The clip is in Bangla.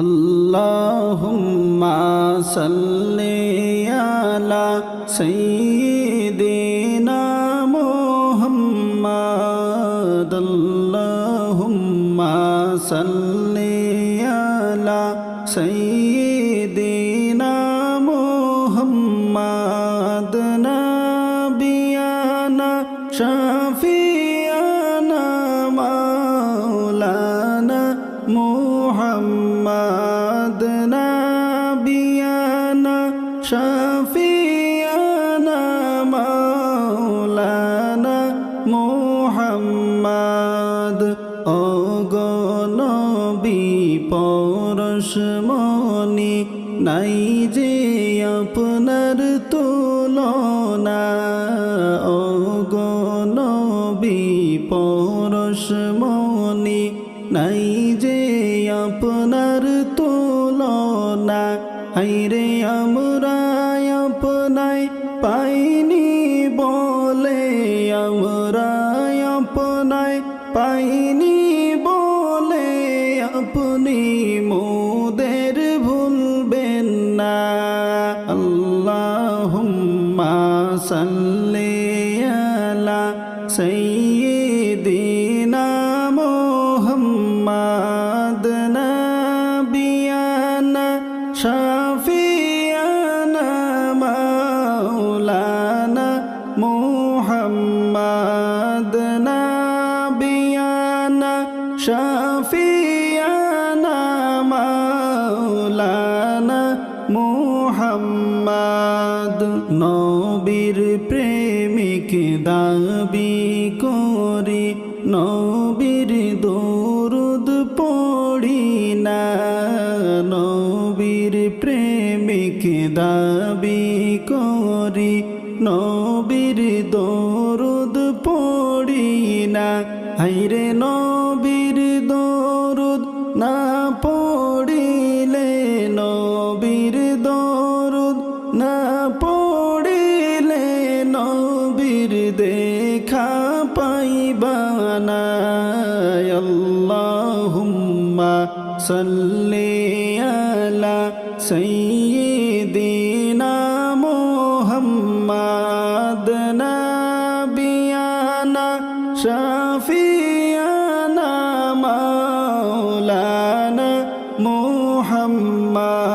আল্লাহুম্মা সাল্লি আলা সাইয়্যিদিনা মুহাম্মাদ আল্লাহুম্মা সাল্লি আলা সাইয়্যিদিনা মুহাম্মাদ নাবিয়ানা শাফিয়ানা মাওলানা মুহাম্মাদ নাবিয়ানা শাফিয়ানা মাওলানা মুহাম্মাদ ওগো নবী পরশমণি নাই যে আপনার তুলনা ওগো নবী পরশমণি নাই যে আপনার তুলনা হায়রে আমরা আপনায় পাইনি বলে আমরা আপনায় পাইনি বলে আপনি মোদের ভুলবেন না আল্লাহুম্মা সাল্লি আলা সাইয়্যিদিনা মুহাম্মাদ নাবিয়ানা শাফিয়ানা মাওলানা মুহাম্মাদ নাবিয়ানা শাফিয়ানা মাওলানা মুহাম্মাদ নবীর প্রেমিক দাবি করি নবীর দরুদ পড়ি না নবীর প্রেমিক দাবি করি নবীর দরুদ পড়ি না হায়রে নবীর দরুদ না পড়িলে নবীর দরুদ না পড়িলে নবীর দেখা পাইবা না আল্লাহুম্মা সাল্লি আলা সাইয়্যিদিনা মুহাম্মাদ নাবিয়ানা শাফিয়ানা মাওলানা মুহাম্মাদ